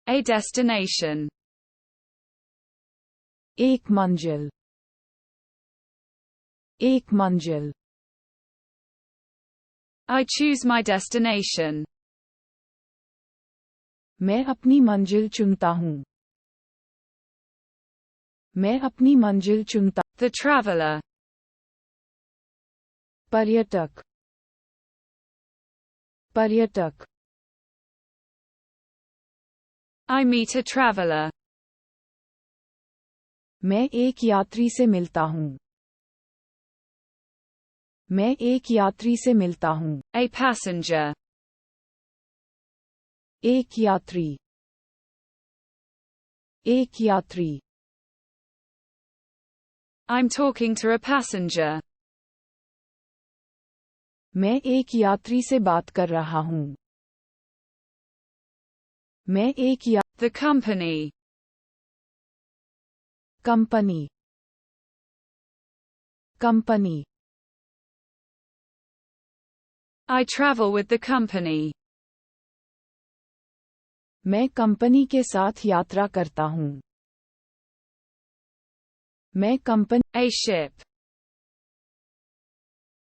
A destination. एक मंजिल, एक मंजिल. I choose my destination. मैं अपनी मंजिल चुनता हूँ. मैं अपनी मंजिल चुनता. The traveler. पर्यटक, पर्यटक. I meet a traveler. मैं एक यात्री से मिलता हूँ. मैं एक यात्री से मिलता हूँ. A passenger. एक यात्री, एक यात्री. I'm talking to a passenger. मैं एक यात्री से बात कर रहा हूँ. मैं एक The company. Company, company. I travel with the company. मैं कंपनी के साथ यात्रा करता हूँ. मैं कंपनी. A ship.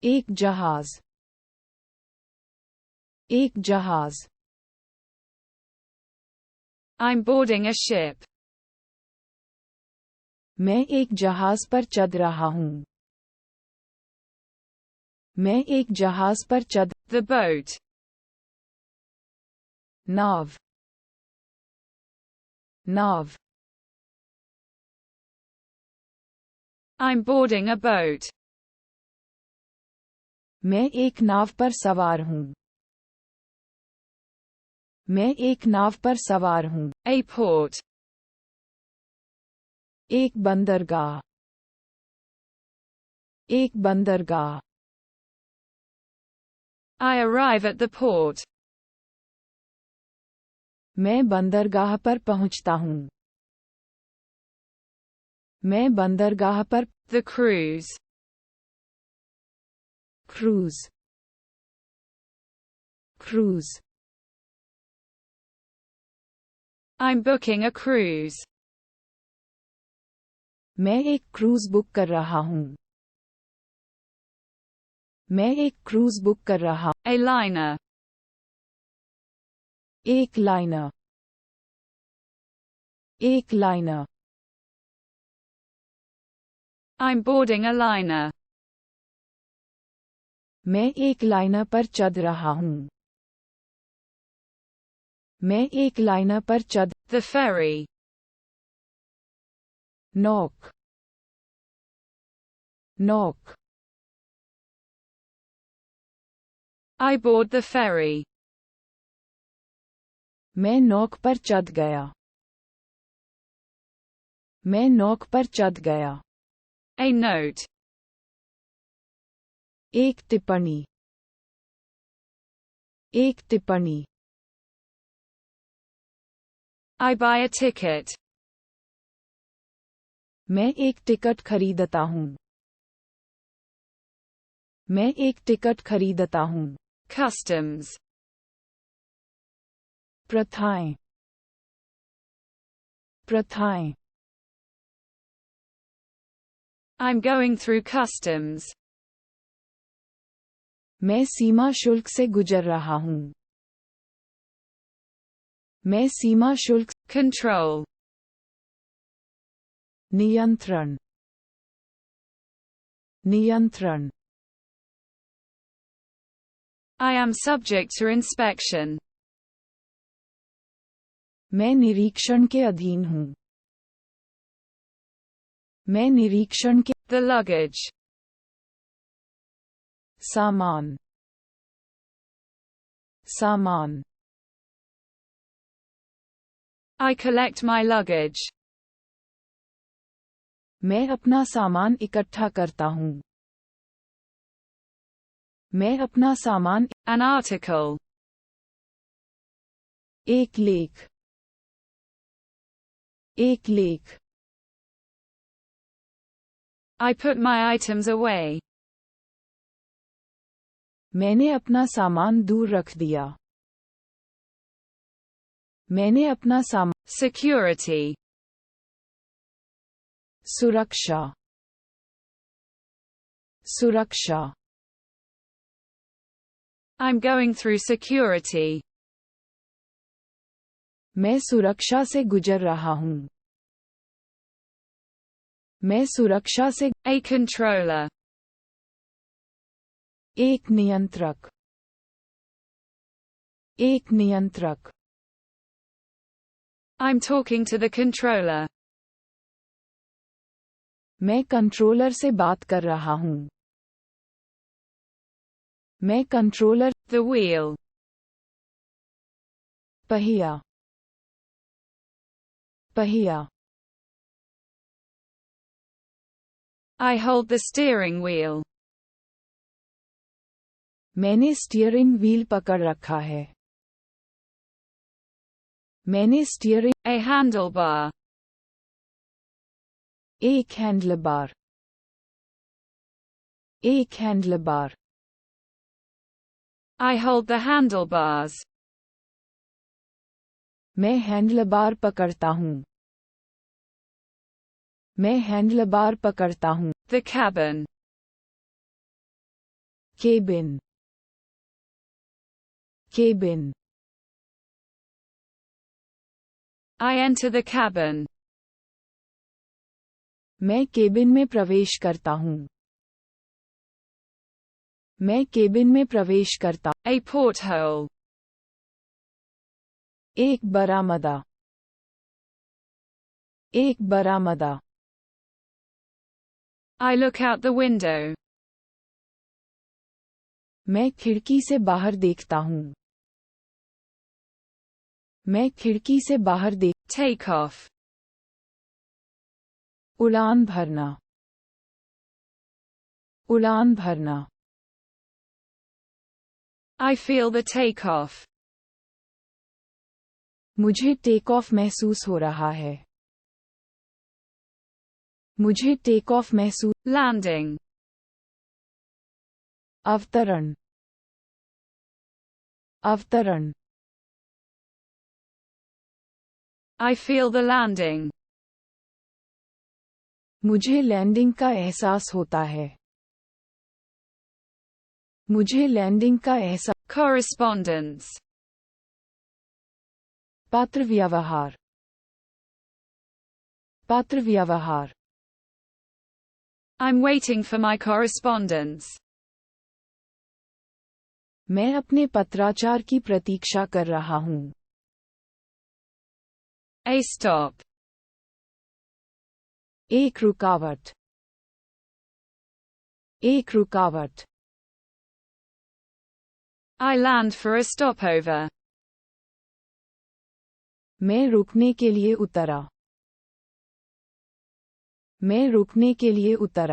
एक जहाज, एक जहाज. I'm boarding a ship. मैं एक जहाज पर चढ़ रहा हूँ. मैं एक जहाज पर चढ़. The boat. Now, now. I'm boarding a boat. मैं एक नाव पर सवार हूँ. मैं एक नाव पर सवार हूँ. A port. एक बंदरगाह, एक बंदरगाह. I arrive at the port. मैं बंदरगाह पर पहुंचता हूँ. मैं बंदरगाह पर. The cruise. Cruise, cruise. I'm booking a cruise. मैं एक क्रूज बुक कर रहा हूँ. मैं एक क्रूज बुक कर रहा. A liner. एक लाइनर, एक liner. I'm boarding a liner. मैं एक लाइनर पर चढ़ रहा हूँ. मैं एक लाइनर पर चढ़. The ferry. नौक, नौक. I board the ferry. मैं नौक पर चढ़ गया. मैं नौक पर चढ़ गया. A note. एक टिप्पणी, एक टिप्पणी. I buy a ticket. मैं एक टिकट खरीदता हूँ. मैं एक टिकट खरीदता हूँ. Customs. प्रथाएं, प्रथाएं. I'm going through customs. मैं सीमा शुल्क से गुजर रहा हूँ. मैं सीमा शुल्क. Control. नियंत्रण, नियंत्रण. I am subject to inspection. मैं निरीक्षण के अधीन हूँ. मैं निरीक्षण के. The luggage. सामान, सामान. I collect my luggage. मैं अपना सामान इकट्ठा करता हूँ. मैं अपना सामान. An article. एक लेख, एक लेख. I put my items away. मैंने अपना सामान दूर रख दिया. मैंने अपना सामान Security. सुरक्षा सुरक्षा I'm going through security. मैं सुरक्षा से गुजर रहा हूँ मैं सुरक्षा से A controller. एक नियंत्रक एक नियंत्रक I'm talking to the controller. मैं कंट्रोलर से बात कर रहा हूँ मैं कंट्रोलर The wheel. पहिया पहिया I hold the steering wheel. मैंने स्टीयरिंग व्हील पकड़ रखा है मैंने स्टीयरिंग A handlebar. एक हैंडलबार एक handlebar I hold the handlebars. मैं हैंडलबार पकड़ता हूँ मैं हैंडलबार पकड़ता हूँ The cabin. Cabin cabin I enter the cabin. मैं केबिन में प्रवेश करता हूँ मैं केबिन में प्रवेश करता A porthole. एक बरामदा एक बरामदा I look out the window. मैं खिड़की से बाहर देखता हूँ मैं खिड़की से बाहर देख Take off. उड़ान भरना उड़ान भरना I feel the takeoff. मुझे टेक ऑफ महसूस हो रहा है मुझे टेक ऑफ महसूस Landing. अवतरण अवतरण I feel the landing. मुझे लैंडिंग का एहसास होता है मुझे लैंडिंग का एहसास Correspondence. पात्र व्यवहार पात्र व्यवहार I'm waiting for my correspondence. मैं अपने पत्राचार की प्रतीक्षा कर रहा हूँ A stop. एक रुकावट एक रुकावट I land for a stopover. मैं रुकने के लिए उतरा मैं रुकने के लिए उतरा